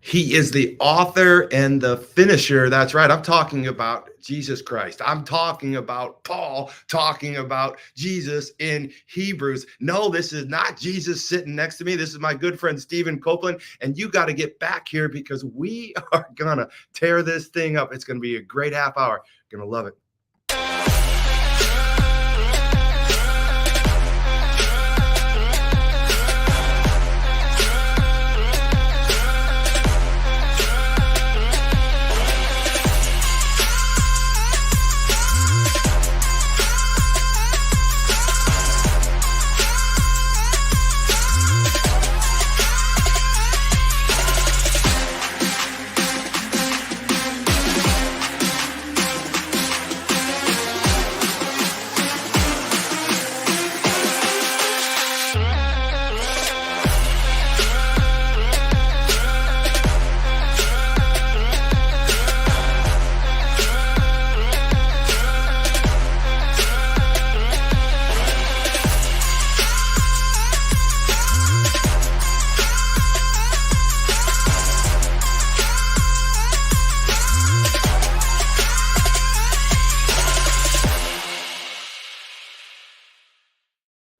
He is the author and the finisher. That's right. I'm talking about Jesus Christ. I'm talking about Paul talking about Jesus in Hebrews. No, this is not Jesus sitting next to me. This is my good friend Stephen Copland. And you got to get back here because we are going to tear this thing up. It's going to be a great half hour. You're going to love it.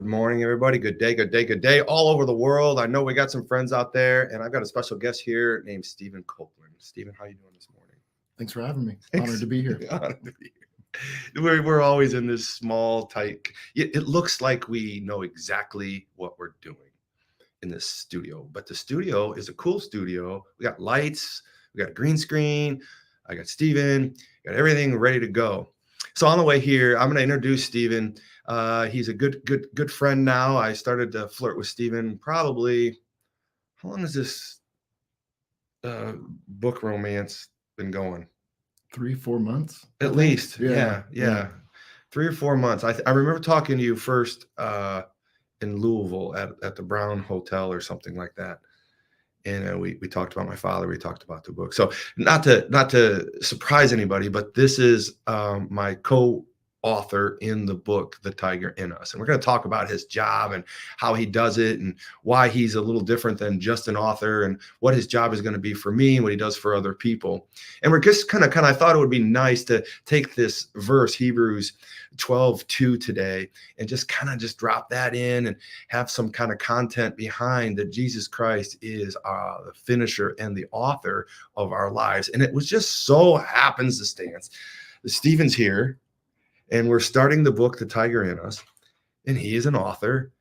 Morning, everybody. Good day, good day, good day all over the world. I know we got some friends out there, and I've got a special guest here named Stephen Copland. Stephen, how are you doing this morning? Thanks for having me. Honored to be here. Honored to be here. We're always in this small, tight. It looks like we know exactly what we're doing in this studio, but the studio is a cool studio. We got lights, we got a green screen. I got Stephen, got everything ready to go. So on the way here, I'm going to introduce Stephen. He's a good friend now. I started to flirt with Stephen probably, how long has this book romance been going? 3-4 months? At least. Yeah. 3 or 4 months. I remember talking to you first in Louisville at the Brown Hotel or something like that. And we talked about my father. We talked about the book. So not to surprise anybody, but this is my co-author in the book, The Tiger in Us. And we're going to talk about his job and how he does it and why he's a little different than just an author and what his job is going to be for me and what he does for other people. And we're just kind of, I thought it would be nice to take this verse, Hebrews 12:2 today, and just drop that in and have some kind of content behind that Jesus Christ is the finisher and the author of our lives. And it was just so happens to stance that Stephen's here and we're starting the book, The Tiger in Us, and he is an author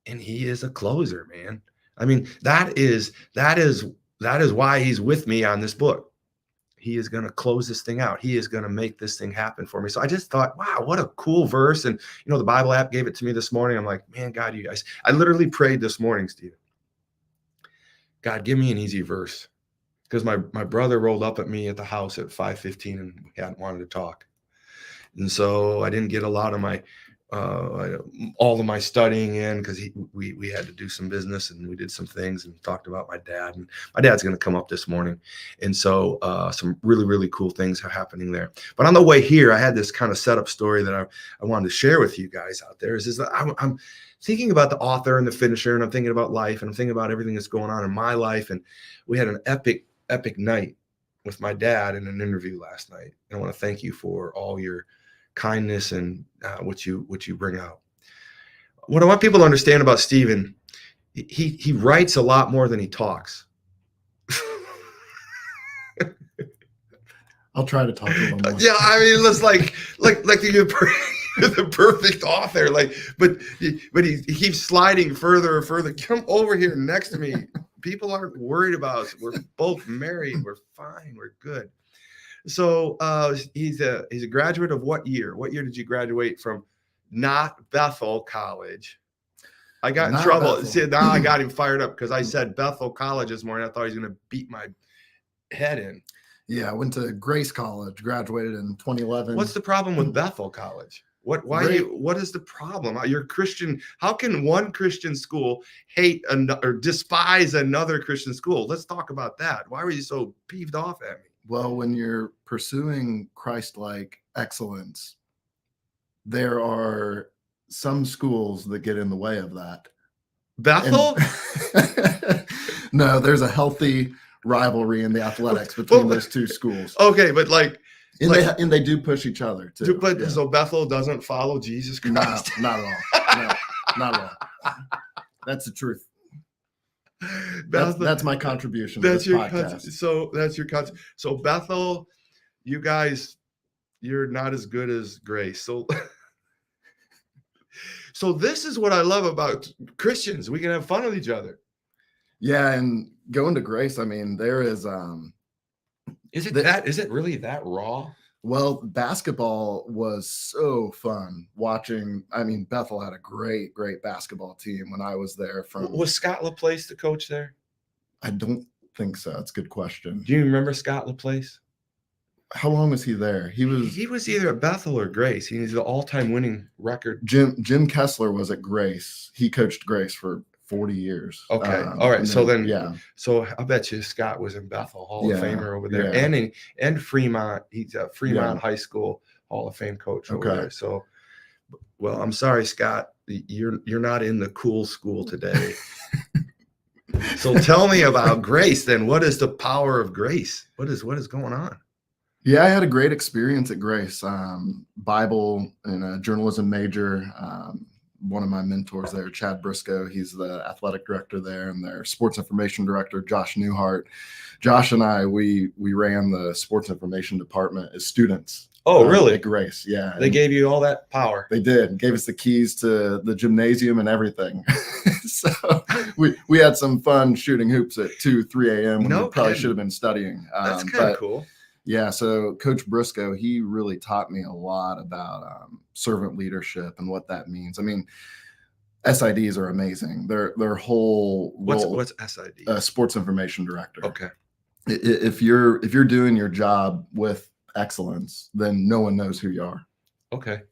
and he is a closer, man. I mean, that is why he's with me on this book. He is going to close this thing out. He is going to make this thing happen for me. So I just thought, wow, what a cool verse. And, the Bible app gave it to me this morning. I'm like, man, God, you guys, I literally prayed this morning, Stephen. God, give me an easy verse. Because my brother rolled up at me at the house at 5:15 and we hadn't wanted to talk. And so I didn't get a lot of my, all of my studying in because we had to do some business and we did some things and talked about my dad. And my dad's going to come up this morning. And so some really, really cool things are happening there. But on the way here, I had this kind of setup story that I wanted to share with you guys out there. Is that I'm thinking about the author and the finisher, and I'm thinking about life, and I'm thinking about everything that's going on in my life. And we had an epic night with my dad in an interview last night. And I want to thank you for all your kindness and what you bring out. What I want people to understand about Stephen, he writes a lot more than he talks. I'll try to talk a little more. Yeah, I mean, it's like the perfect author. But he keeps sliding further and further. Come over here next to me. People aren't worried about us. We're both married. We're fine. We're good. So he's a graduate of what year? What year did you graduate from? Not Bethel College. I got in trouble. See, now I got him fired up because I said Bethel College this morning. I thought he was going to beat my head in. Yeah, I went to Grace College, graduated in 2011. What's the problem with Bethel College? What is the problem? You're Christian. How can one Christian school hate or despise another Christian school? Let's talk about that. Why were you so peeved off at me? Well, when you're pursuing Christ-like excellence, there are some schools that get in the way of that. Bethel? No, there's a healthy rivalry in the athletics between those two schools. Okay, but like, and they do push each other too. But yeah. So Bethel doesn't follow Jesus Christ? No, not at all. No, not at all. That's the truth. That's my contribution to this podcast. So that's your contribution. So Bethel, you guys, you're not as good as Grace. So this is what I love about Christians. We can have fun with each other. Yeah, and going to Grace, I mean, there is is it really that raw? Well, basketball was so fun watching. I mean, Bethel had a great basketball team when I was there. Was Scott LaPlace the coach there? I don't think so. That's a good question. Do you remember Scott LaPlace? How long was he there? He was either at Bethel or Grace. He's the all-time winning record. Jim Kessler was at Grace. He coached Grace for 40 years. Okay. All right. So I bet you Scott was in Bethel, Hall of Famer over there. Yeah. And Fremont. He's a Fremont High School Hall of Fame coach over there. So, well, I'm sorry, Scott. You're not in the cool school today. So tell me about Grace then. What is the power of Grace? What is going on? Yeah, I had a great experience at Grace. Bible and a journalism major. One of my mentors there, Chad Briscoe, he's the athletic director there, and their sports information director, Josh Newhart. Josh and I, we ran the sports information department as students. Oh, really? At Grace, yeah. They gave you all that power. They did. Gave us the keys to the gymnasium and everything. So we had some fun shooting hoops at 2, 3 a.m. when we probably should have been studying. That's kind of cool. Yeah, so Coach Briscoe, he really taught me a lot about servant leadership and what that means. I mean, SIDs are amazing. Their whole role, what's SID? Sports information director. Okay. If you're doing your job with excellence, then no one knows who you are. Okay.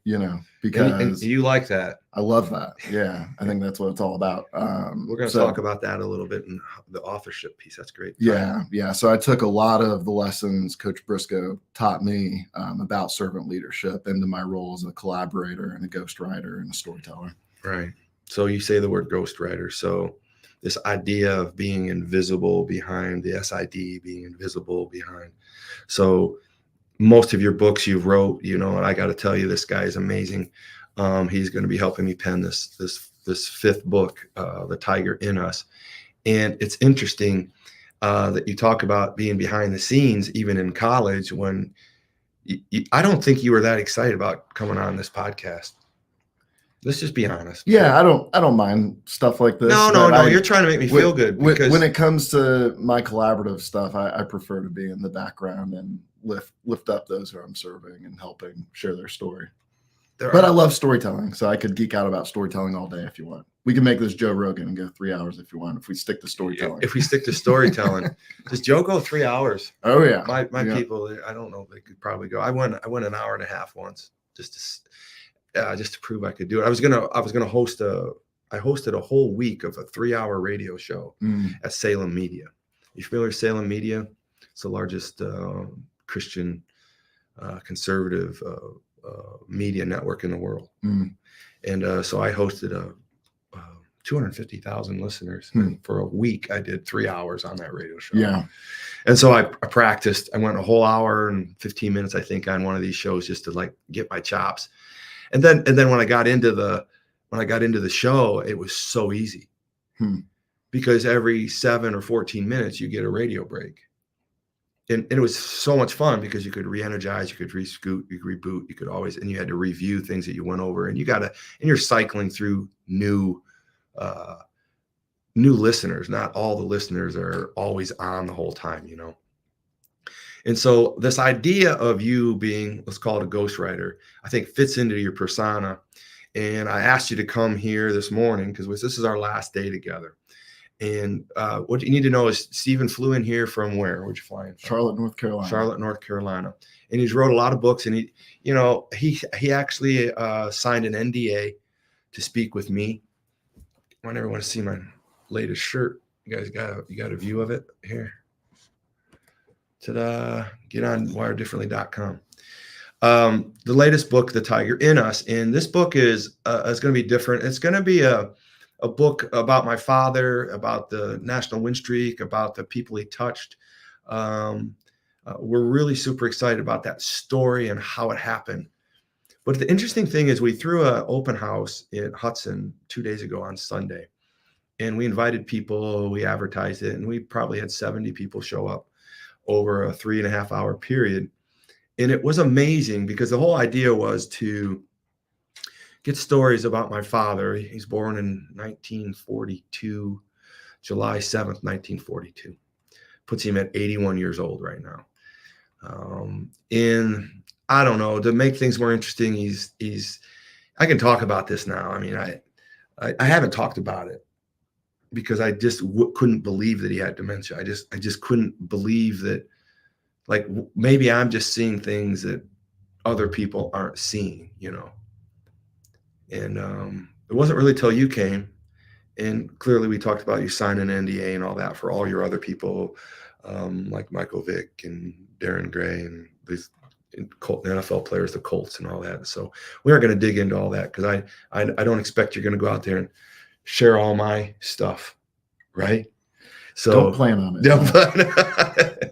Because and you like that. I love that. Yeah. I think that's what it's all about. We're going to talk about that a little bit in the authorship piece. That's great. Yeah. Yeah. So I took a lot of the lessons Coach Briscoe taught me about servant leadership into my role as a collaborator and a ghostwriter and a storyteller. Right. So you say the word ghostwriter. So this idea of being invisible behind the SID, being invisible behind. So most of your books you wrote, and I got to tell you, this guy is amazing. He's going to be helping me pen this fifth book, The Tiger in Us. And it's interesting that you talk about being behind the scenes, even in college, when I don't think you were that excited about coming on this podcast. Let's just be honest. Yeah, I don't mind stuff like this. No. You're trying to make me feel good. Because when it comes to my collaborative stuff, I prefer to be in the background and lift up those who I'm serving and helping share their story. But I love storytelling, so I could geek out about storytelling all day if you want. We can make this Joe Rogan and go 3 hours if you want, if we stick to storytelling. If we stick to storytelling. Does Joe go 3 hours? Oh, yeah. My people, I don't know, they could probably go. I went an hour and a half once just to prove I could do it. I hosted a whole week of a 3-hour radio show at Salem Media. You familiar with Salem Media? It's the largest Christian conservative media network in the world. And so I hosted 250,000 listeners. And for a week, I did 3 hours on that radio show. Yeah. And so I practiced. I went a whole hour and 15 minutes, I think, on one of these shows just to get my chops. And then when I got into the show, it was so easy because every 7 or 14 minutes you get a radio break. And it was so much fun because you could re-energize, you could rescoot, you could reboot, you could always, and you had to review things that you went over, and you're cycling through new listeners. Not all the listeners are always on the whole time, And so this idea of you being, let's call it a ghostwriter, I think fits into your persona. And I asked you to come here this morning because this is our last day together. And what you need to know is Stephen flew in here from where? Where'd you fly in from? Charlotte, North Carolina. Charlotte, North Carolina. And he's wrote a lot of books. And he actually signed an NDA to speak with me. I never want to see my latest shirt. You guys got a view of it here. Ta-da! Get on wiredifferently.com. The latest book, The Tiger in Us. And this book is going to be different. It's going to be a book about my father, about the national win streak, about the people he touched. We're really super excited about that story and how it happened. But the interesting thing is we threw an open house in Hudson 2 days ago on Sunday, and we invited people, we advertised it, and we probably had 70 people show up over a 3.5 hour period. And it was amazing because the whole idea was to get stories about my father. He's born in 1942, July 7th, 1942. Puts him at 81 years old right now. I don't know, to make things more interesting, I can talk about this now. I mean, I haven't talked about it because I just couldn't believe that he had dementia. I just couldn't believe that, like, maybe I'm just seeing things that other people aren't seeing, you know. And it wasn't really till you came, and clearly we talked about you signing an NDA and all that for all your other people, like Michael Vick and Darren Gray and these NFL players, the Colts and all that. So we aren't going to dig into all that because I don't expect you're going to go out there and share all my stuff, right? So don't plan on it. Yeah,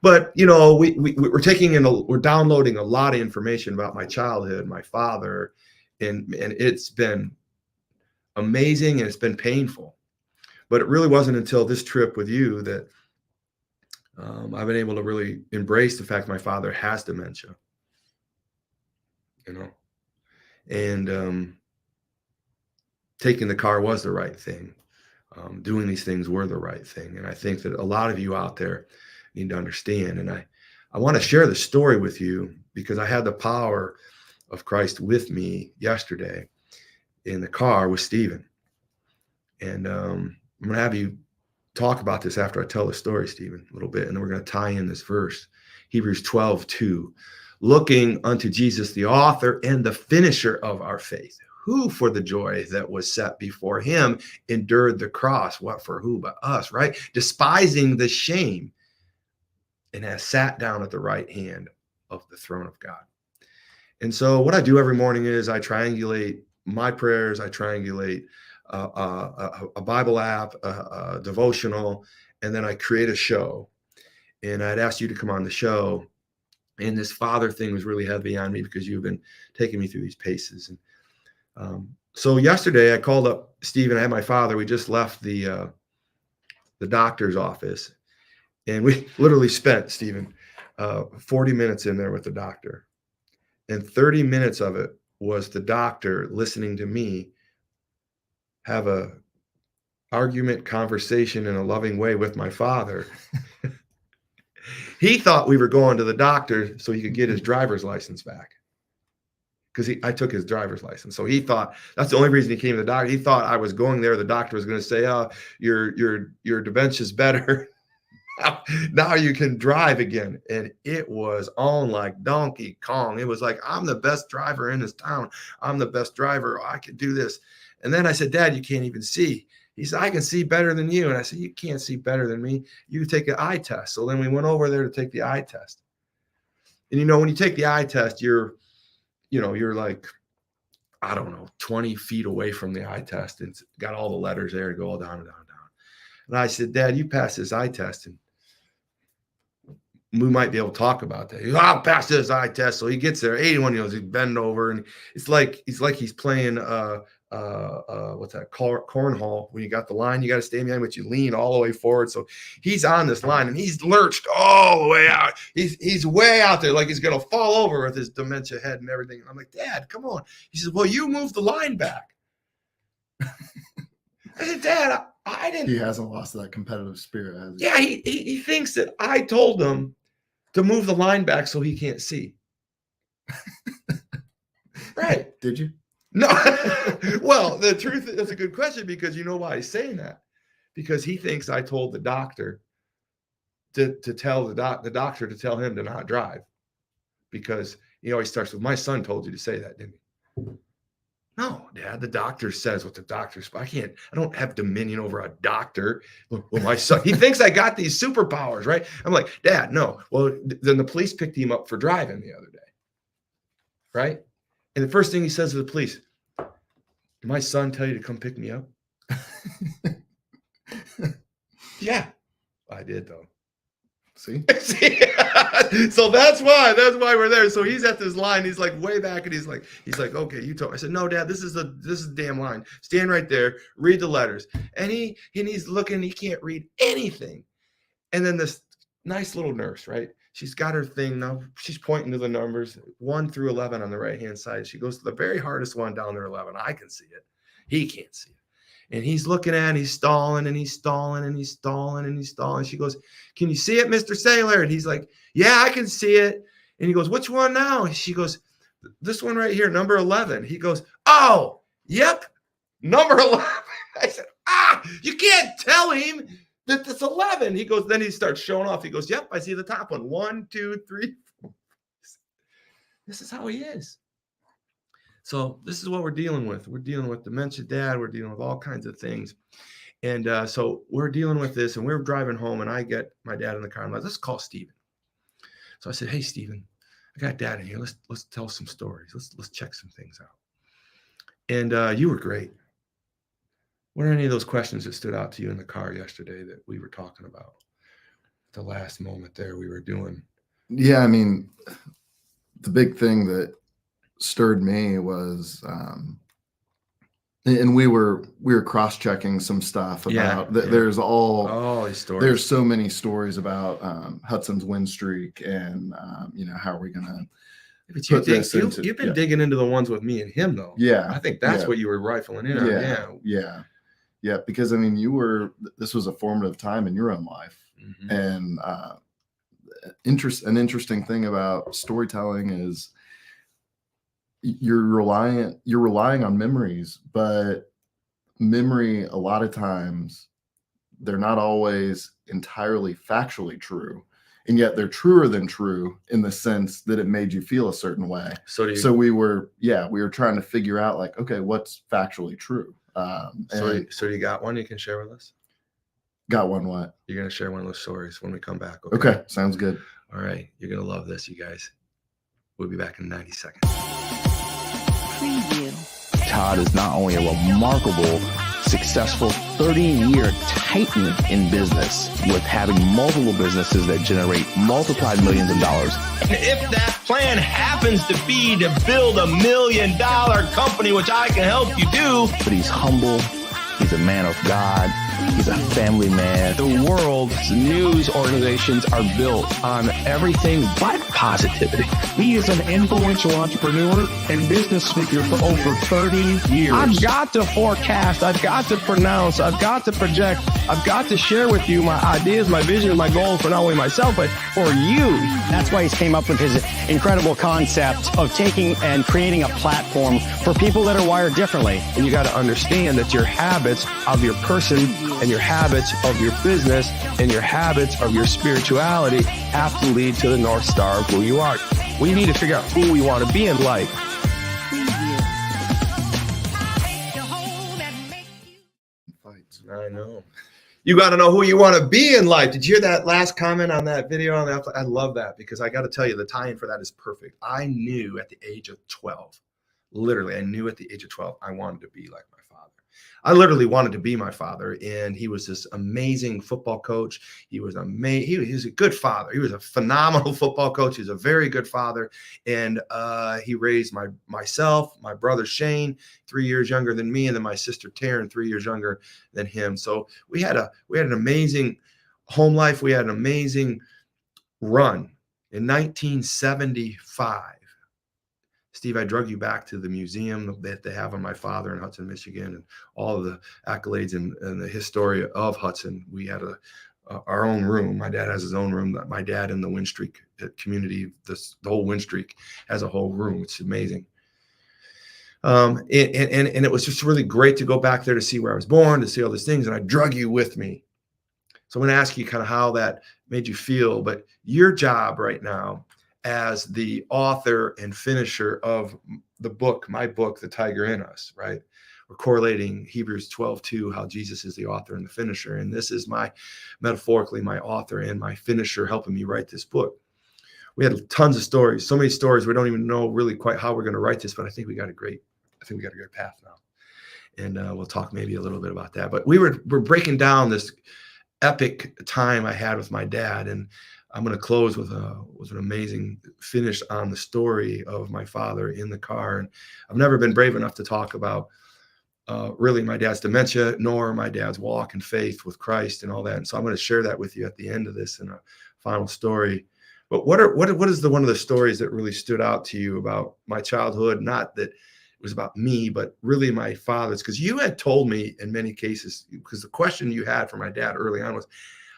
but you know, we're downloading a lot of information about my childhood, my father, and it's been amazing and it's been painful. But it really wasn't until this trip with you that I've been able to really embrace the fact my father has dementia, you know, and taking the car was the right thing. Doing these things were the right thing. And I think that a lot of you out there need to understand. And I want to share the story with you because I had the power of Christ with me yesterday in the car with Stephen. And I'm going to have you talk about this after I tell the story, Stephen, a little bit. And then we're going to tie in this verse, Hebrews 12:2, looking unto Jesus, the author and the finisher of our faith, who for the joy that was set before him endured the cross. What for who but us, right? Despising the shame, and has sat down at the right hand of the throne of God. And so what I do every morning is I triangulate my prayers. I triangulate a Bible app, a devotional, and then I create a show. And I'd ask you to come on the show. And this father thing was really heavy on me because you've been taking me through these paces. And so yesterday I called up Stephen. I had my father. We just left the doctor's office, and we literally spent, Stephen, 40 minutes in there with the doctor. And 30 minutes of it was the doctor listening to me have a argument, conversation in a loving way with my father. He thought we were going to the doctor so he could get his driver's license back, because I took his driver's license. So he thought that's the only reason he came to the doctor. He thought I was going there. The doctor was going to say, "Oh, your dementia's better. Now you can drive again." And it was on like Donkey Kong. It was like, I'm the best driver in this town. I'm the best driver. I can do this. And then I said, "Dad, you can't even see." He said, "I can see better than you." And I said, "You can't see better than me. You take an eye test." So then we went over there to take the eye test. And, you know, when you take the eye test, you're like, I don't know, 20 feet away from the eye test. And it's got all the letters there to go all down and down and down. And I said, "Dad, you pass this eye test, and we might be able to talk about that." "I'll pass this eye test." So he gets there, 81 years, he's bending over, and it's like he's playing what's that, cornhole. When you got the line, you got to stay behind, but you lean all the way forward. So he's on this line, and he's lurched all the way out. He's way out there, like he's gonna fall over with his dementia head and everything. And I'm like, "Dad, come on." He says, "Well, you moved the line back." I said, "Dad, I didn't." He hasn't lost that competitive spirit, has he? Yeah, he thinks that I told him to move the line back so he can't see. Right. Did you? No. Well, the truth, that's a good question, because you know why he's saying that? Because he thinks I told the doctor to tell the doctor to tell him to not drive, because he always starts with, "My son told you to say that, didn't he?" No, Dad, the doctor says what the doctor's. I don't have dominion over a doctor. Well, my son, he thinks I got these superpowers, right? I'm like, "Dad, no." Well, then the police picked him up for driving the other day, right? And the first thing he says to the police, "Did my son tell you to come pick me up?" Yeah, I did though. See? So that's why we're there. So he's at this line. He's like way back, and he's like, okay, you told me. I said, no, Dad, this is the damn line. Stand right there, read the letters. And he's looking. He can't read anything. And then this nice little nurse, right? She's got her thing now. She's pointing to the numbers 1 through 11 on the right hand side. She goes to the very hardest one down there, 11. I can see it. He can't see it. And he's looking at it, he's stalling and he's stalling and he's stalling and he's stalling. She goes, can you see it, Mr. Sailor? And he's like, yeah, I can see it. And he goes, which one now? And she goes, this one right here, number 11. He goes, oh, yep, number 11. I said, you can't tell him that it's 11. He goes, then he starts showing off. He goes, yep, I see the top one. 1, 2, 3, 4. This is how he is. So this is what we're dealing with. We're dealing with dementia, Dad. We're dealing with all kinds of things. And so we're dealing with this, and we're driving home, and I get my dad in the car. I'm like, let's call Stephen. So I said, hey, Stephen, I got Dad in here. Let's tell some stories. Let's check some things out. And you were great. What are any of those questions that stood out to you in the car yesterday that we were talking about? The last moment there we were doing. Yeah, I mean, the big thing that stirred me was and we were cross-checking some stuff about there's these stories. There's so many stories about Hudson's win streak, and how are we gonna you've been digging into the ones with me and him though. Yeah, I think that's what you were rifling in on. Yeah, because I mean, this was a formative time in your own life. Mm-hmm. And an interesting thing about storytelling is you're relying on memories, but memory, a lot of times, they're not always entirely factually true, and yet they're truer than true in the sense that it made you feel a certain way. So we were trying to figure out, like, okay, what's factually true. So you got one you can share with us? Got one what? You're going to share one of those stories when we come back. Okay, sounds good. All right, you're going to love this, you guys. We'll be back in 90 seconds. Preview. Todd is not only a remarkable, successful 30-year titan in business with having multiple businesses that generate multiplied millions of dollars. And if that plan happens to be to build $1 million company, which I can help you do. But he's humble. He's a man of God. He's a family man. The world's news organizations are built on everything but positivity. He is an influential entrepreneur and business speaker for over 30 years. I've got to forecast. I've got to pronounce. I've got to project. I've got to share with you my ideas, my vision, my goals for not only myself, but for you. That's why he's came up with his incredible concept of taking and creating a platform for people that are wired differently. And you got to understand that your habits of your person and your habits of your business and your habits of your spirituality have to lead to the North Star of who you are. We need to figure out who we want to be in life. I know. You got to know who you want to be in life. Did you hear that last comment on that video? I love that, because I got to tell you, the tie-in for that is perfect. I knew at the age of 12, literally, I knew at the age of 12, I wanted to be like my father. I literally wanted to be my father, and he was this amazing football coach. He was he was a good father. He was a phenomenal football coach. He was a very good father, and he raised myself, my brother Shane, 3 years younger than me, and then my sister Taryn, 3 years younger than him. So we had an amazing home life. We had an amazing run. In 1975. Steve, I drug you back to the museum that they have on my father in Hudson, Michigan, and all of the accolades and the history of Hudson. We had our own room. My dad has his own room. My dad in the win streak community, the whole win streak has a whole room. It's amazing. And it was just really great to go back there to see where I was born, to see all these things, and I drug you with me. So I'm going to ask you kind of how that made you feel, but your job right now as the author and finisher of the book, my book, The Tiger in Us, right? We're correlating Hebrews 12:2, how Jesus is the author and the finisher. And this is metaphorically, my author and my finisher helping me write this book. We had tons of stories, so many stories. We don't even know really quite how we're going to write this, but I think we got a great path now. and we'll talk maybe a little bit about that. But we're breaking down this epic time I had with my dad, and I'm going to close with an amazing finish on the story of my father in the car. And I've never been brave enough to talk about really my dad's dementia, nor my dad's walk in faith with Christ and all that. And so I'm going to share that with you at the end of this in a final story. But what is one of the stories that really stood out to you about my childhood? Not that it was about me, but really my father's, because you had told me in many cases, because the question you had for my dad early on was,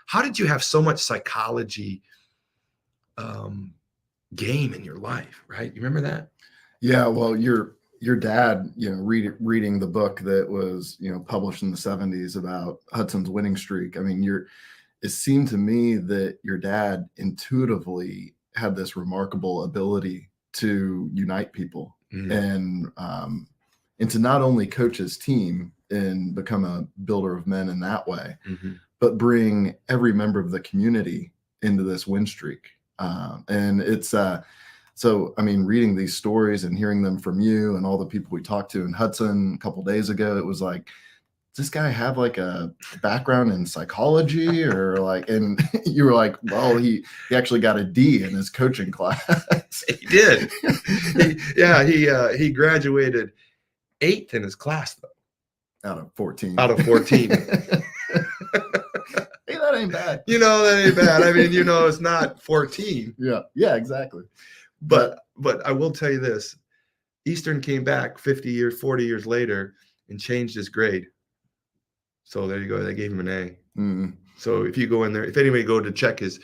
how did you have so much psychology game in your life, right? You remember that? Yeah, well, your dad, reading the book that was, published in the 70s about Hudson's winning streak. I mean, it seemed to me that your dad intuitively had this remarkable ability to unite people and to not only coach his team and become a builder of men in that way, but bring every member of the community into this win streak. And it's so, I mean, reading these stories and hearing them from you and all the people we talked to in Hudson a couple of days ago, it was like, does this guy have like a background in psychology or like, and you were like, well, he actually got a D in his coaching class. He did. He graduated 8th in his class though. Out of 14. Out of 14. Hey, that ain't bad. That ain't bad. I mean, it's not 14. Yeah, exactly. But I will tell you this, Eastern came back 40 years later and changed his grade. So there you go. They gave him an A. Mm-hmm. So if you go in there, if anybody go to check his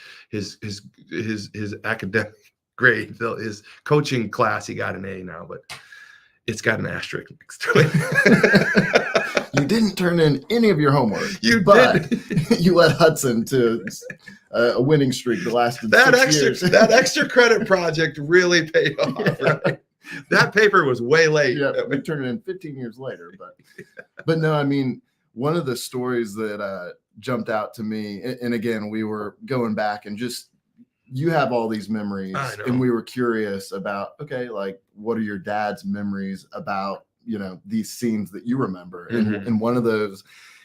academic grade, his coaching class, he got an A now, but it's got an asterisk next to it. You didn't turn in any of your homework. You but did. You led Hudson to a winning streak that lasted 6 years. That extra credit project really paid off, right? That paper was way late. Yeah, we turned it in 15 years later. But no, I mean, one of the stories that jumped out to me, and again, we were going back and just, you have all these memories, and we were curious about, okay, like, what are your dad's memories about, these scenes that you remember? And one of those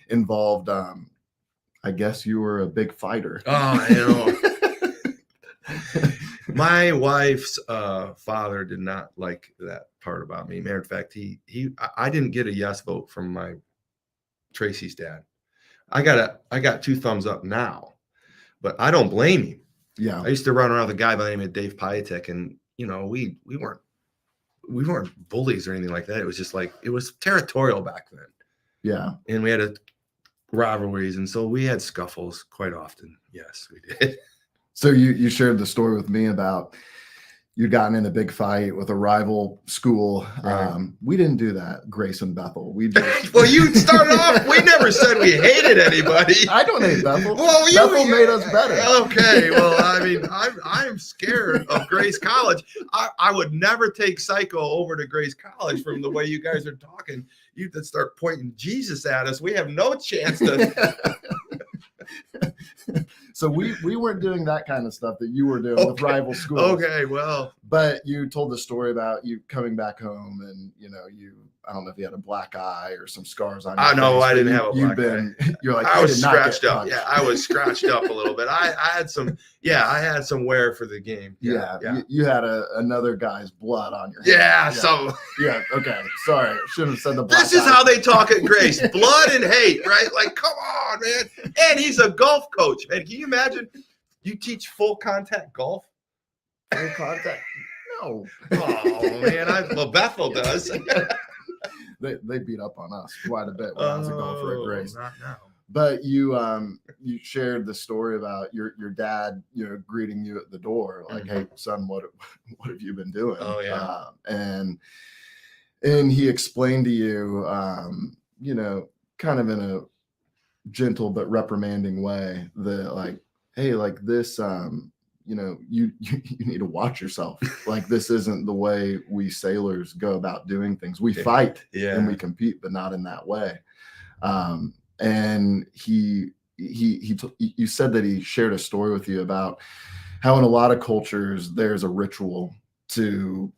involved, I guess you were a big fighter. Oh, my wife's father did not like that part about me. Matter of fact, I didn't get a yes vote from my Tracy's dad. I got 2 thumbs up now, but I don't blame him. Yeah, I used to run around with a guy by the name of Dave Piatek, and we weren't bullies or anything like that. It was just like, it was territorial back then. Yeah, and we had rivalries, and so we had scuffles quite often. Yes, we did. So you shared the story with me about you'd gotten in a big fight with a rival school. Right. We didn't do that, Grace and Bethel. We just well, you started off. We never said we hated anybody. I don't hate Bethel. Well, Bethel made us better. Okay. Well, I mean, I'm scared of Grace College. I would never take Psycho over to Grace College from the way you guys are talking. You could start pointing Jesus at us. We have no chance to. So we weren't doing that kind of stuff that you were doing with rival schools. Okay, well. But you told the story about you coming back home and, I don't know if you had a black eye or some scars on your face. No, I didn't have a black eye. You're like, I was scratched up. Yeah, I was scratched up a little bit. I had some wear for the game. Yeah. You had another guy's blood on your hand. Yeah, okay. Sorry. Shouldn't have said the black This is how they talk at Grace. Blood and hate, right? Like, come on, man. And he's a golf coach, man. Can you imagine? You teach full contact golf? Full contact? No. Oh, man. Bethel does. They beat up on us quite a bit when I was a golfer at Grace. Not now. But you shared the story about your dad, greeting you at the door, like, "Hey, son, what have you been doing?" Oh yeah. And he explained to you, kind of in a gentle but reprimanding way that, like, hey, like this, you need to watch yourself. Like, this isn't the way we sailors go about doing things. We fight and we compete, but not in that way. And you said that he shared a story with you about how in a lot of cultures there's a ritual to,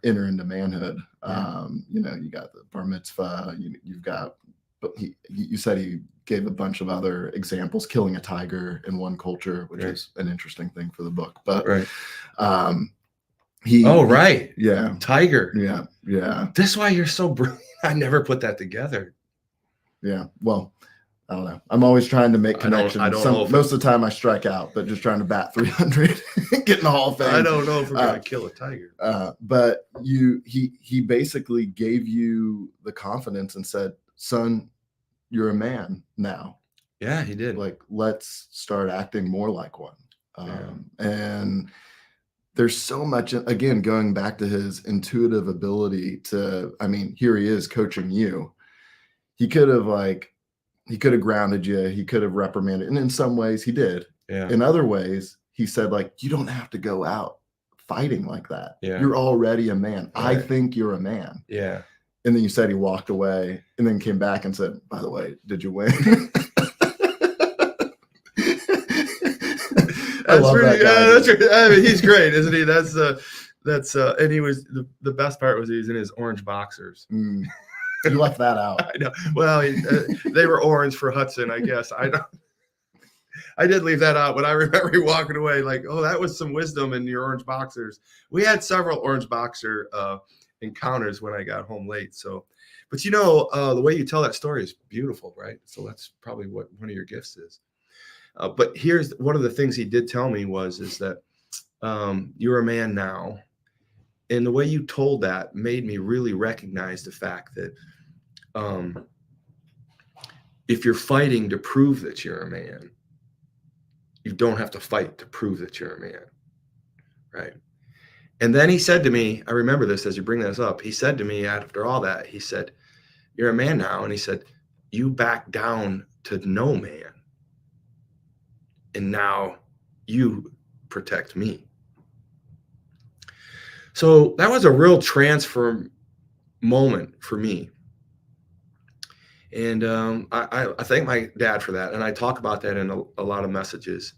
enter into manhood. Yeah. You got the bar mitzvah, you've got, but you said he gave a bunch of other examples, killing a tiger in one culture, which is an interesting thing for the book. But Right. right. Yeah. Tiger. Yeah. Yeah. That's why you're so brilliant. I never put that together. Yeah. Well, I don't know. I'm always trying to make connections. I don't know most of the time I strike out, but just trying to bat 300, get in the Hall of Fame. I don't know if we're going to kill a tiger. But he basically gave you the confidence and said, son, you're a man now. Yeah, he did. Like, let's start acting more like one. And there's so much, again, going back to his intuitive ability to, here he is coaching you. He could have grounded you. He could have reprimanded. And in some ways he did. Yeah. In other ways, he said, you don't have to go out fighting like that. Yeah. You're already a man. Right. I think you're a man. Yeah. And then you said he walked away and then came back and said, by the way, did you win? I love that guy. That's he's great, isn't he? And he was the best part was he was in his orange boxers. You left that out. I know. Well, they were orange for Hudson, I guess. I did leave that out, but I remember he walking away like, oh, that was some wisdom in your orange boxers. We had several orange boxer encounters when I got home late. So, but the way you tell that story is beautiful, right? So that's probably what one of your gifts is. But here's one of the things he did tell me is that you're a man now. And the way you told that made me really recognize the fact that if you're fighting to prove that you're a man, you don't have to fight to prove that you're a man, right? And then he said to me, I remember this as you bring this up, he said to me after all that, he said, you're a man now. And he said, you back down to no man. And now you protect me. So that was a real transfer moment for me. And I thank my dad for that. And I talk about that in a lot of messages.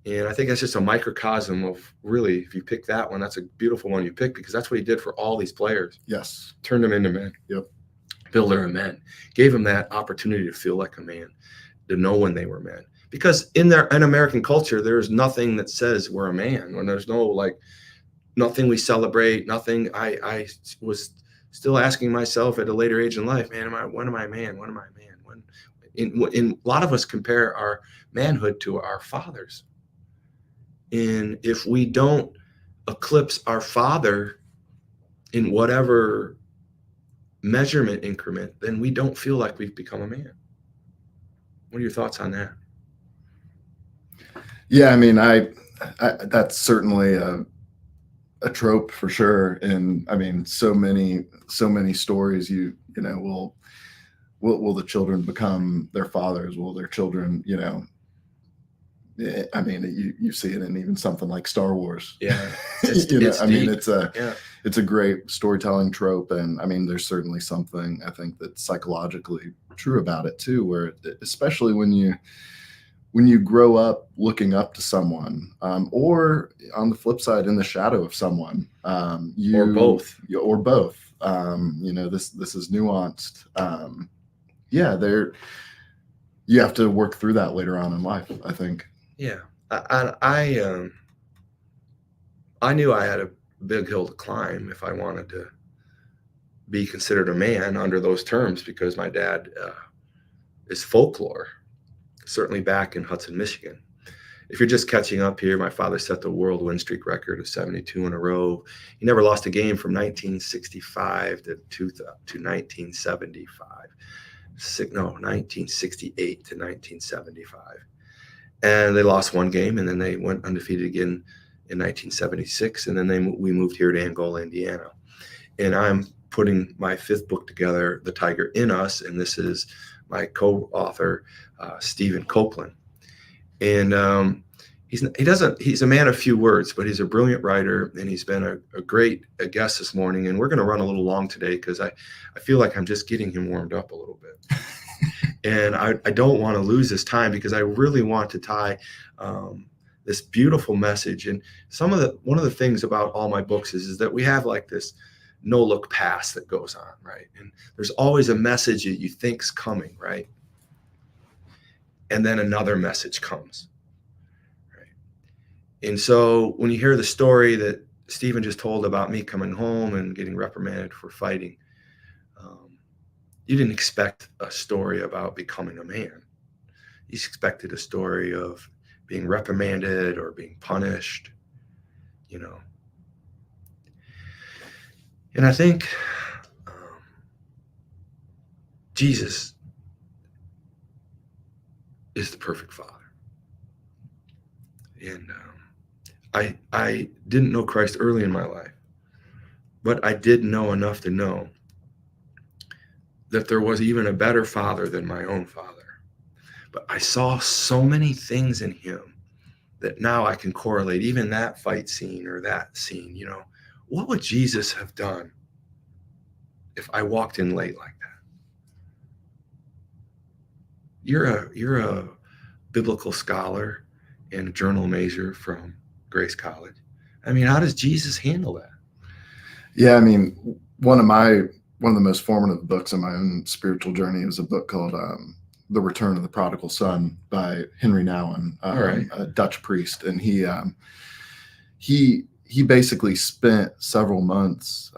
And I think that's just a microcosm of really, if you pick that one, that's a beautiful one you pick, because that's what he did for all these players. Yes. Turned them into men. Yep. Builder of men. Gave them that opportunity to feel like a man, to know when they were men. Because in American culture, there's nothing that says we're a man. When there's no nothing we celebrate, nothing. I was still asking myself at a later age in life, man, when am I a man? When am I a man? In a lot of us compare our manhood to our fathers. And if we don't eclipse our father in whatever measurement increment, then we don't feel like we've become a man. What are your thoughts on that? Yeah, I that's certainly a trope for sure. And so many stories, will the children become their fathers? Will their children, you see it in even something like Star Wars. Yeah. It's a great storytelling trope. And there's certainly something I think that's psychologically true about it too, where especially when you grow up looking up to someone, or on the flip side, in the shadow of someone, or both, this is nuanced. You have to work through that later on in life, I think. Yeah. I knew I had a big hill to climb if I wanted to be considered a man under those terms, because my dad is folklore. Certainly back in Hudson, Michigan. If you're just catching up here, my father set the world win streak record of 72 in a row. He never lost a game from 1965 to 1975. 1968 to 1975. And they lost one game, and then they went undefeated again in 1976. And then we moved here to Angola, Indiana. And I'm putting my fifth book together, The Tiger in Us, and this is my co-author, Stephen Copland. And he's a man of few words, but he's a brilliant writer, and he's been a great guest this morning. And we're going to run a little long today because I feel like I'm just getting him warmed up a little bit. And I don't want to lose this time, because I really want to tie this beautiful message. And one of the things about all my books is that we have like this no look past that goes on, right? And there's always a message that you think's coming, right? And then another message comes, right? And so when you hear the story that Stephen just told about me coming home and getting reprimanded for fighting, you didn't expect a story about becoming a man. You expected a story of being reprimanded or being punished, you know. And I think Jesus is the perfect father. And I didn't know Christ early in my life, but I did know enough to know that there was even a better father than my own father. But I saw so many things in him that now I can correlate even that fight scene or that scene, you know. What would Jesus have done if I walked in late like that? You're a biblical scholar and a journal major from Grace College. I mean, how does Jesus handle that? Yeah, I mean, one of the most formative books in my own spiritual journey is a book called The Return of the Prodigal Son by Henry Nouwen, a Dutch priest. And he basically spent several months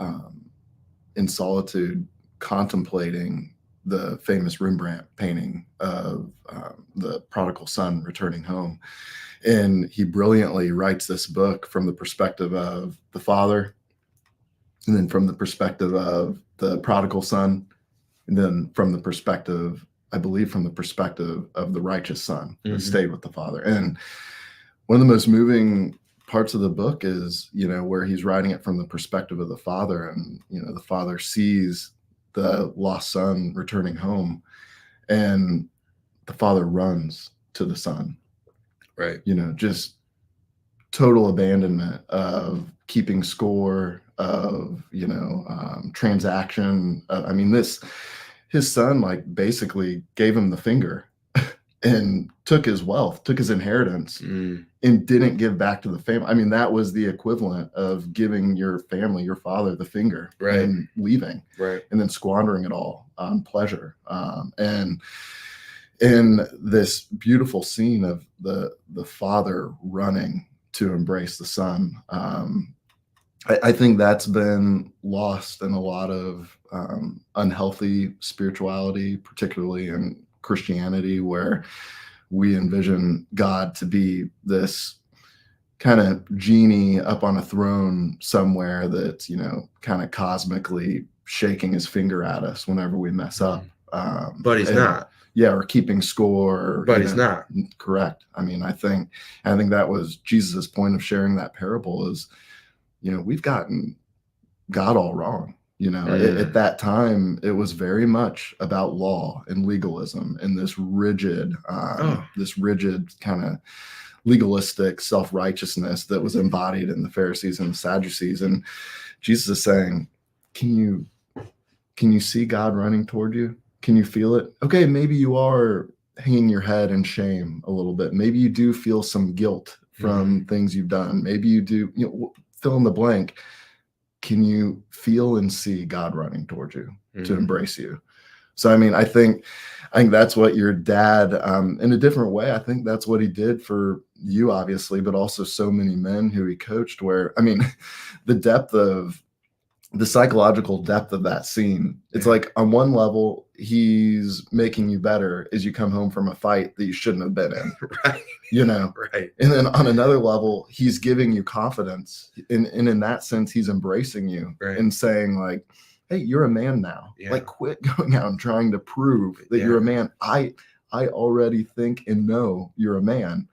in solitude contemplating the famous Rembrandt painting of the prodigal son returning home. And he brilliantly writes this book from the perspective of the father, and then from the perspective of the prodigal son, and then from the perspective, I believe, from the perspective of the righteous son who stayed with the father. And one of the most moving parts of the book is, you know, where he's writing it from the perspective of the father, and, you know, the father sees the lost son returning home, and the father runs to the son. Right. You know, just total abandonment of keeping score, of, you know, transaction. I mean, his son, like, basically gave him the finger and took his wealth, took his inheritance, and didn't give back to the family. I mean, that was the equivalent of giving your family, your father, the finger, right, and leaving, right, and then squandering it all on pleasure. And in this beautiful scene of the father running to embrace the son, I think that's been lost in a lot of unhealthy spirituality, particularly in Christianity, where we envision God to be this kind of genie up on a throne somewhere that's, you know, kind of cosmically shaking his finger at us whenever we mess up. But he's not. Yeah, or keeping score. But he's not. Correct. I mean, I think that was Jesus's point of sharing that parable is, you know, we've gotten God all wrong. You know, at that time, it was very much about law and legalism and this rigid kind of legalistic self-righteousness that was embodied in the Pharisees and the Sadducees. And Jesus is saying, can you see God running toward you? Can you feel it? Okay, maybe you are hanging your head in shame a little bit. Maybe you do feel some guilt from things you've done. Maybe you do, you know, fill in the blank. Can you feel and see God running towards you to embrace you? So, I mean, I think that's what your dad, in a different way, I think that's what he did for you, obviously, but also so many men who he coached, where, I mean, the psychological depth of that scene, it's like on one level, he's making you better as you come home from a fight that you shouldn't have been in, right? You know, right. And then on another level, he's giving you confidence, and in that sense, he's embracing you and saying, like, hey, you're a man now. Yeah. Like, quit going out and trying to prove that you're a man. I already think and know you're a man.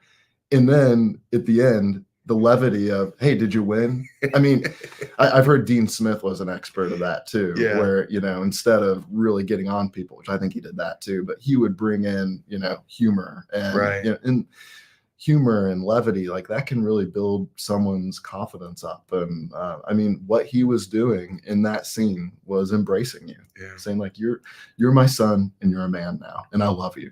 And then at the end, the levity of, hey, did you win? I mean, I've heard Dean Smith was an expert of that too, where, you know, instead of really getting on people, which I think he did that too, but he would bring in, you know, humor and, you know, and humor and levity, like that can really build someone's confidence up. And I mean, what he was doing in that scene was embracing you, saying, like, you're my son and you're a man now, and I love you.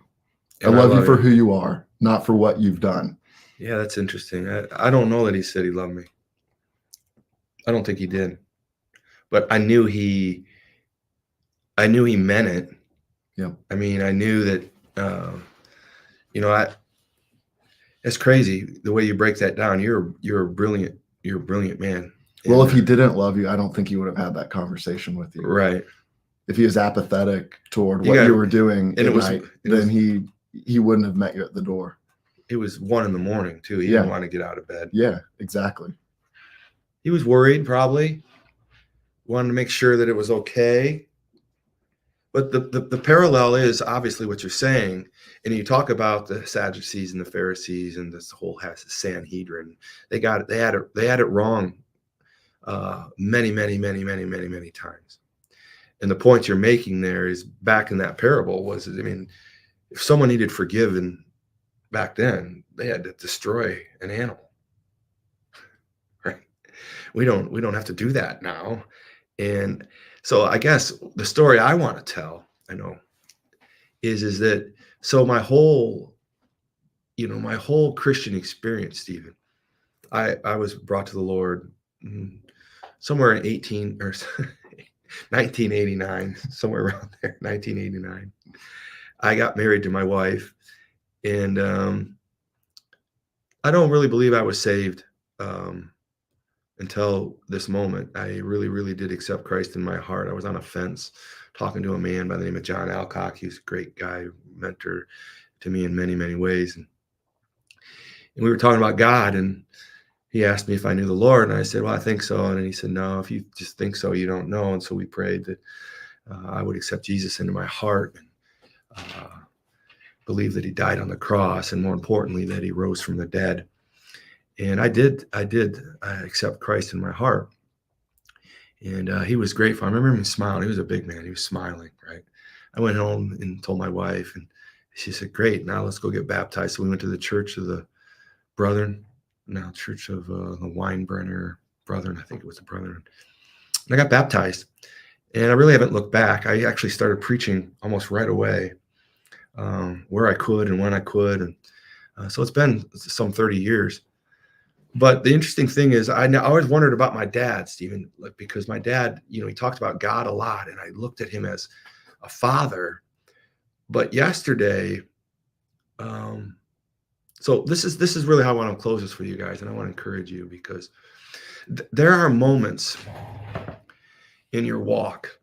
I love you for who you are, not for what you've done. Yeah, that's interesting. I don't know that he said he loved me. I don't think he did, but I knew he meant it. Yeah. I mean, I knew that, you know, it's crazy the way you break that down. You're a brilliant man. Well, And, if he didn't love you, I don't think he would have had that conversation with you. right. If he was apathetic toward You what got- you were doing and at night, then he wouldn't have met you at the door. It was 1 a.m. too. He Yeah. didn't want to get out of bed. Yeah, exactly. He was worried, probably wanted to make sure that it was okay. But the parallel is obviously what you're saying. And you talk about the Sadducees and the Pharisees and this whole Sanhedrin. They had it wrong many times. And the point you're making there is back in that parable was, I mean, if someone needed forgiven back then, they had to destroy an animal. Right? We don't have to do that now. And so I guess the story I want to tell, I know, is that so my whole Christian experience, Stephen, I was brought to the Lord somewhere in 1989, somewhere around there, 1989. I got married to my wife, and I don't really believe I was saved until this moment. I really did accept Christ in my heart. I was on a fence talking to a man by the name of John Alcock. He was a great guy, mentor to me in many ways. And we were talking about God, and he asked me if I knew the Lord, and I said, well, I think so. And he said, no, if you just think so, you don't know. And so we prayed that I would accept Jesus into my heart and believe that he died on the cross, and more importantly, that he rose from the dead. And I did accept Christ in my heart. And he was grateful. I remember him smiling. He was a big man. He was smiling, right? I went home and told my wife, and she said, great, now let's go get baptized. So we went to the Church of the Brethren, now Church of the Weinbrenner Brethren, I think it was the Brethren. And I got baptized. And I really haven't looked back. I actually started preaching almost right away, where I could and when I could. And so it's been some 30 years. But the interesting thing is, I always wondered about my dad, Stephen, because my dad, he talked about God a lot, and I looked at him as a father. But yesterday, so this is really how I want to close this for you guys, and I want to encourage you, because there are moments in your walk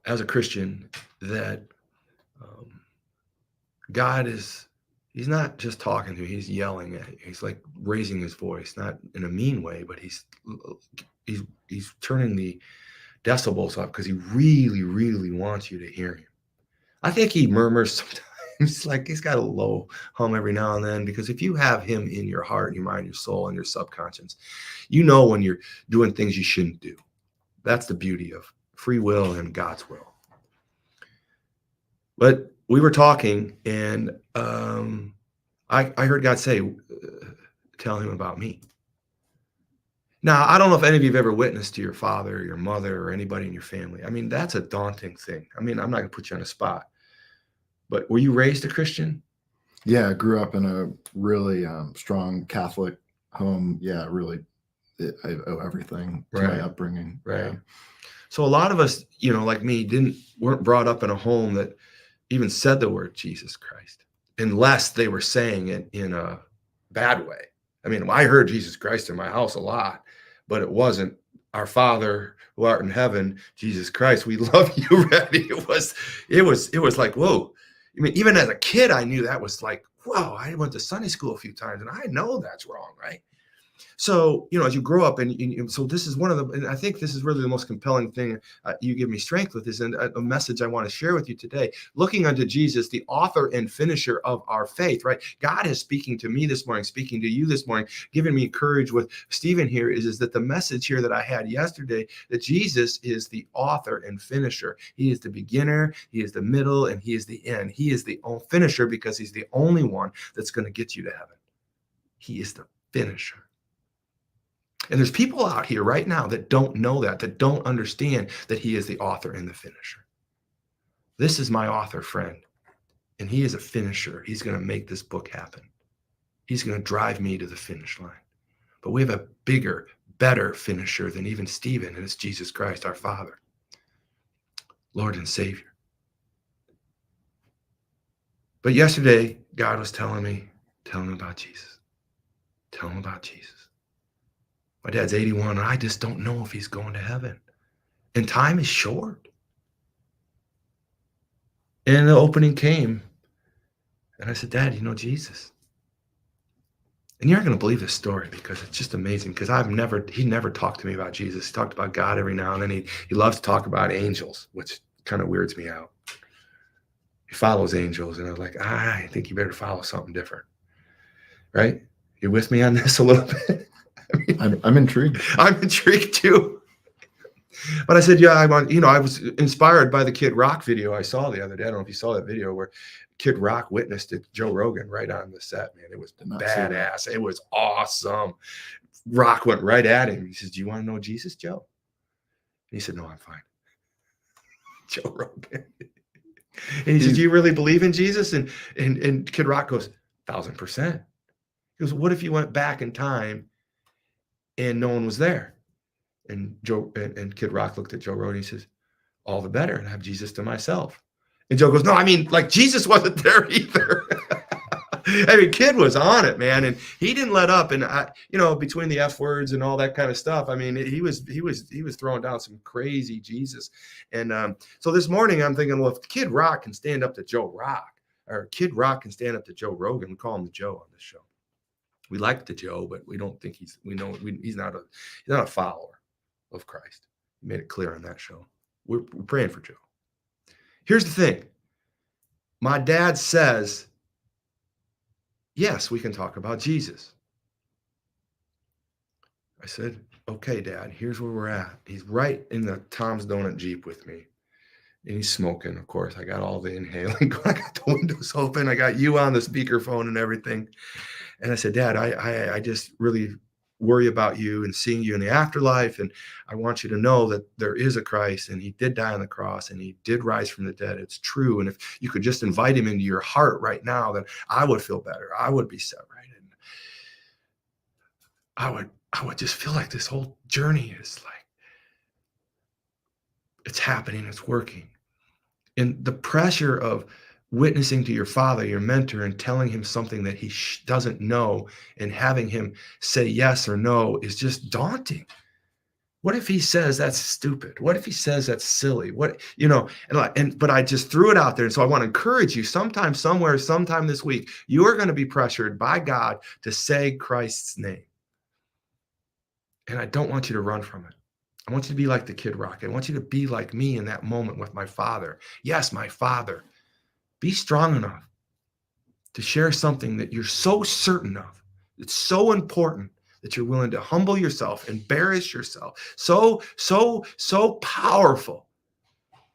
as a Christian that God he's not just talking to you, he's yelling at you. He's like raising his voice, not in a mean way, but he's turning the decibels up because he really wants you to hear him. I think he murmurs sometimes, like he's got a low hum every now and then, because if you have him in your heart, your mind, your soul, and your subconscious, when you're doing things you shouldn't do. That's the beauty of free will and God's will. But we were talking, and I heard God say, tell him about me. Now, I don't know if any of you have ever witnessed to your father or your mother or anybody in your family. I mean, that's a daunting thing. I mean, I'm not going to put you on a spot. But were you raised a Christian? Yeah, I grew up in a really strong Catholic home. Yeah, really, I owe everything to my upbringing. Right. Yeah. So a lot of us, like me, weren't brought up in a home that even said the word Jesus Christ, unless they were saying it in a bad way. I mean, I heard Jesus Christ in my house a lot, but it wasn't our Father who art in heaven, Jesus Christ, we love you, ready. It was like, whoa. I mean, even as a kid, I knew that was like, whoa, I went to Sunday school a few times, and I know that's wrong, right? So, as you grow up, and so this is one of the, and I think this is really the most compelling thing you give me strength with, is a message I want to share with you today. Looking unto Jesus, the author and finisher of our faith, right? God is speaking to me this morning, speaking to you this morning, giving me courage with Stephen here, is that the message here that I had yesterday, that Jesus is the author and finisher. He is the beginner, he is the middle, and he is the end. He is the finisher because he's the only one that's going to get you to heaven. He is the finisher. And there's people out here right now that don't know that don't understand that he is the author and the finisher. This is my author friend, And he is a finisher. He's going to make this book happen. He's going to drive me to the finish line. But we have a bigger, better finisher than even Stephen, and it's Jesus Christ, our Father, Lord and Savior. But yesterday, God was telling me, tell him about Jesus. Tell him about Jesus. My dad's 81, and I just don't know if he's going to heaven. And time is short. And the opening came, and I said, Dad, you know Jesus? And you're not going to believe this story because it's just amazing, because he never talked to me about Jesus. He talked about God every now and then. He loves to talk about angels, which kind of weirds me out. He follows angels, and I was like, I think you better follow something different. Right? You with me on this a little bit? I'm intrigued. I'm intrigued too. But I said, yeah, I was inspired by the Kid Rock video I saw the other day. I don't know if you saw that video where Kid Rock witnessed it, Joe Rogan, right on the set, man. It was badass. It was awesome. Rock went right at him. He says, do you want to know Jesus, Joe? And he said, no, I'm fine. Joe Rogan. And he said, do you really believe in Jesus? And Kid Rock goes, 1,000%. He goes, what if you went back in time and no one was there? And Kid Rock looked at Joe Rogan. He says, all the better, and I have Jesus to myself. And Joe goes, no, I mean, like, Jesus wasn't there either. I mean, Kid was on it, man, and he didn't let up. And between the F words and all that kind of stuff, I mean, he was throwing down some crazy Jesus. And so this morning, I'm thinking, well, if Kid Rock can stand up to Joe Rock, or Kid Rock can stand up to Joe Rogan, we call him the Joe on this show. We like the Joe, but we don't think he's not a follower of Christ. He made it clear on that show. We're praying for Joe. Here's the thing. My dad says, yes, we can talk about Jesus. I said, okay, Dad, here's where we're at. He's right in the Tom's Donut Jeep with me. And he's smoking, of course. I got all the inhaling. I got the windows open. I got you on the speakerphone and everything. And I said, Dad, I just really worry about you and seeing you in the afterlife. And I want you to know that there is a Christ, and he did die on the cross, and he did rise from the dead. It's true. And if you could just invite him into your heart right now, then I would feel better. I would be set right. And I would just feel like this whole journey is like, it's happening. It's working. And the pressure of witnessing to your father, your mentor, and telling him something that he doesn't know, and having him say yes or no is just daunting. What if he says that's stupid? What if he says that's silly? But I just threw it out there. And so I want to encourage you, sometime, somewhere, sometime this week, you are going to be pressured by God to say Christ's name. And I don't want you to run from it. I want you to be like the Kid Rock. I want you to be like me in that moment with my father. Yes, my father. Be strong enough to share something that you're so certain of. It's so important that you're willing to humble yourself, embarrass yourself. So powerful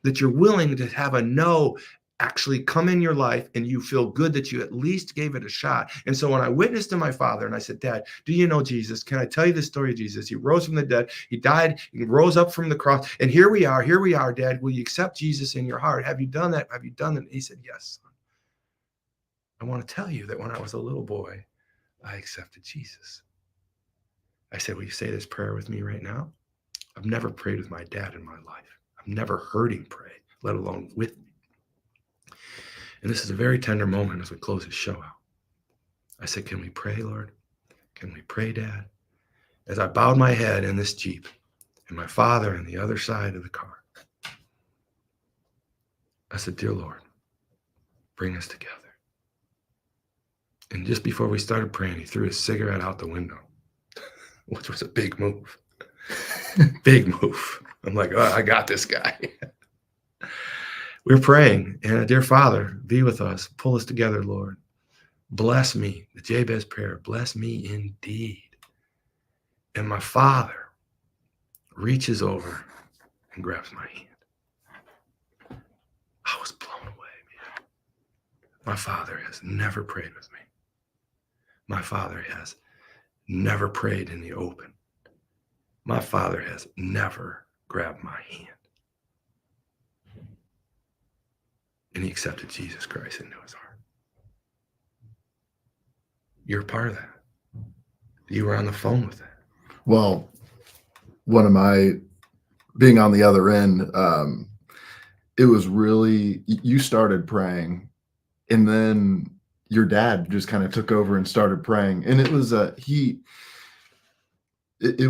that you're willing to have a no actually come in your life, and you feel good that you at least gave it a shot. And so when I witnessed to my father and I said, Dad, do you know Jesus? Can I tell you the story of Jesus? He rose from the dead. He died. He rose up from the cross. And here we are, Dad. Will you accept Jesus in your heart? Have you done that? Have you done that? He said, yes, son. I want to tell you that when I was a little boy, I accepted Jesus. I said, will you say this prayer with me right now? I've never prayed with my dad in my life. I've never heard him pray, let alone with me. And this is a very tender moment as we close this show out. I said, can we pray, Lord? Can we pray, Dad? As I bowed my head in this Jeep, and my father on the other side of the car, I said, dear Lord, bring us together. And just before we started praying, he threw his cigarette out the window, which was a big move. Big move. I'm like, oh, I got this guy. We're praying, and dear Father, be with us. Pull us together, Lord. Bless me, the Jabez prayer. Bless me indeed. And my father reaches over and grabs my hand. I was blown away, man. My father has never prayed with me. My father has never prayed in the open. My father has never grabbed my hand. and he accepted Jesus Christ into his heart. You're a part of that. You were on the phone with that. Well, one of my being on the other end, it was really, you started praying, and then your dad just kind of took over and started praying. And it was it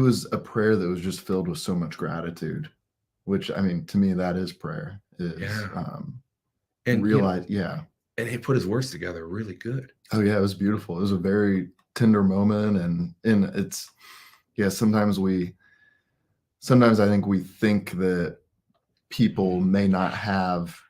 was a prayer that was just filled with so much gratitude, which, I mean, to me, that is prayer. And realize, and he put his words together really good. Oh yeah, it was beautiful. It was a very tender moment, and it's, sometimes I think we think that people may not have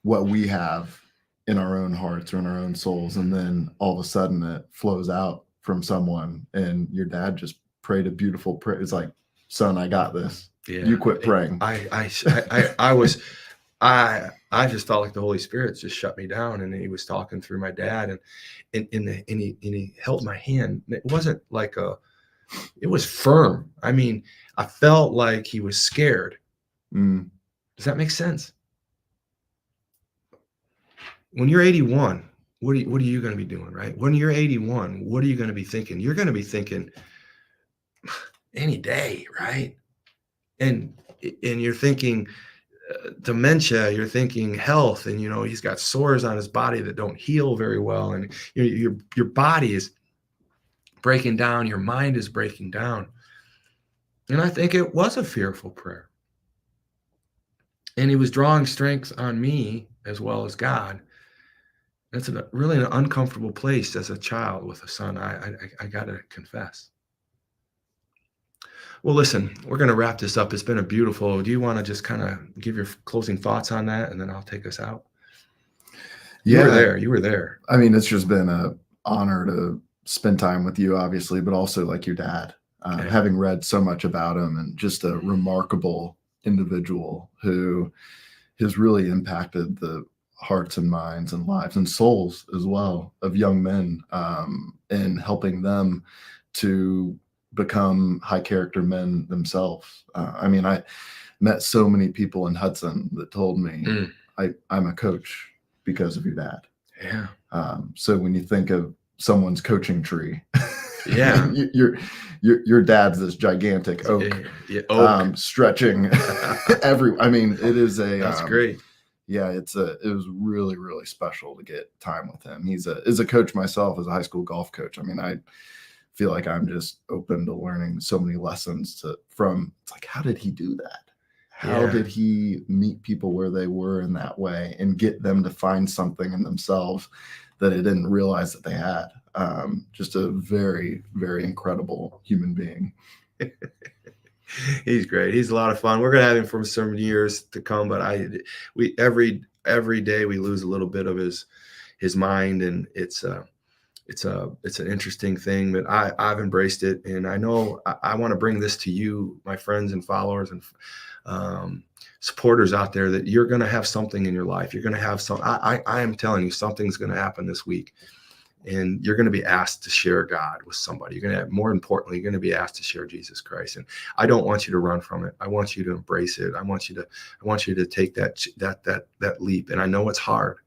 what we have in our own hearts or in our own souls, and then all of a sudden it flows out from someone, and your dad just prayed a beautiful prayer. It's like, son, I got this. Yeah. You quit praying. I just felt like the Holy Spirit just shut me down, and he was talking through my dad, and he held my hand. It wasn't like it was firm. I mean, I felt like he was scared. Does that make sense? When you're 81, what are you going to be doing, right? When you're 81, what are you going to be thinking? You're going to be thinking any day, right? And you're thinking dementia, you're thinking health, and he's got sores on his body that don't heal very well, and your body is breaking down, your mind is breaking down. And I think it was a fearful prayer. And he was drawing strength on me as well as God. That's really an uncomfortable place as a child with a son, I got to confess. Well, listen, we're going to wrap this up. It's been do you want to just kind of give your closing thoughts on that, and then I'll take us out? You were there. I mean, it's just been an honor to spend time with you, obviously, but also like your dad, having read so much about him, and just a remarkable individual who has really impacted the hearts and minds and lives and souls as well of young men, and helping them to become high character men themselves. I mean, I met so many people in Hudson that told me I'm a coach because of your dad. Yeah. So when you think of someone's coaching tree, yeah, your dad's this gigantic oak, stretching I mean, it is that's great. Yeah, it was really, really special to get time with him. He's as a coach myself, as a high school golf coach. I mean, I feel like I'm just open to learning so many lessons it's like, how did he do that? How did he meet people where they were in that way and get them to find something in themselves that they didn't realize that they had? Just a very, very incredible human being. He's great. He's a lot of fun. We're going to have him for some years to come, but every day we lose a little bit of his mind, and it's an interesting thing, but I've embraced it. And I know I want to bring this to you, my friends and followers and supporters out there, that you're going to have something in your life. You're going to have I am telling you, something's going to happen this week, and you're going to be asked to share God with somebody. You're going to have, more importantly, you're going to be asked to share Jesus Christ. And I don't want you to run from it. I want you to embrace it. I want you to take that leap. And I know it's hard,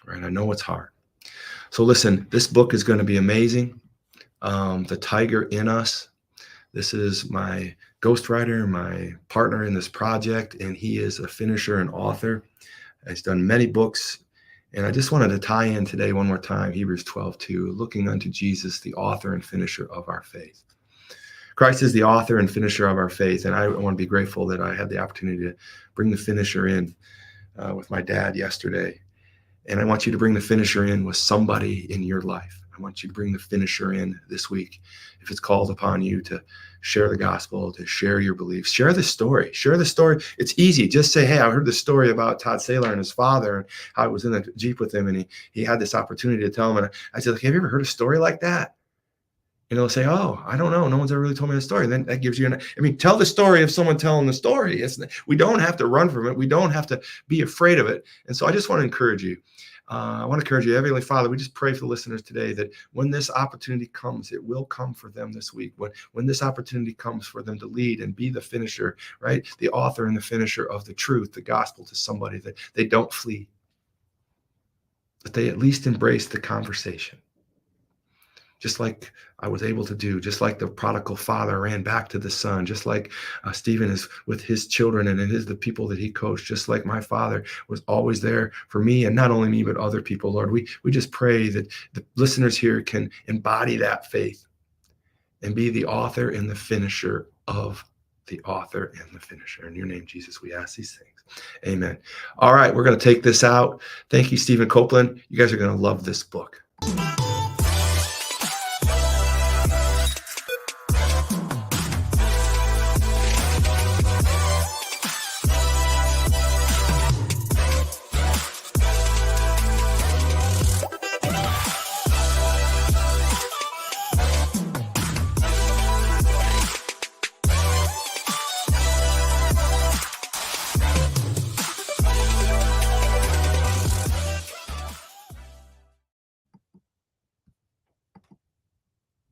right? I know it's hard. So listen, this book is going to be amazing. The Tiger in Us. This is my ghostwriter, my partner in this project, and he is a finisher and author. He's done many books. And I just wanted to tie in today one more time, Hebrews 12:2, looking unto Jesus, the author and finisher of our faith. Christ is the author and finisher of our faith. And I want to be grateful that I had the opportunity to bring the finisher in with my dad yesterday. And I want you to bring the finisher in with somebody in your life. I want you to bring the finisher in this week. If it's called upon you to share the gospel, to share your beliefs, share the story. Share the story. It's easy. Just say, hey, I heard the story about Todd Saylor and his father, and how I was in the Jeep with him, and he had this opportunity to tell him. And I said, have you ever heard a story like that? And they'll say, oh, I don't know. No one's ever really told me a story. And then that gives you tell the story of someone telling the story. We don't have to run from it. We don't have to be afraid of it. And so I just want to encourage you. I want to encourage you, Heavenly Father, we just pray for the listeners today that when this opportunity comes, it will come for them this week. When this opportunity comes for them to lead and be the finisher, right? The author and the finisher of the truth, the gospel to somebody, that they don't flee, that they at least embrace the conversation. Just like I was able to do, just like the prodigal father ran back to the son, just like Stephen is with his children and the people that he coached, just like my father was always there for me, and not only me, but other people, Lord. We just pray that the listeners here can embody that faith and be the author and the finisher of the author and the finisher. In your name, Jesus, we ask these things. Amen. All right, we're going to take this out. Thank you, Stephen Copland. You guys are going to love this book.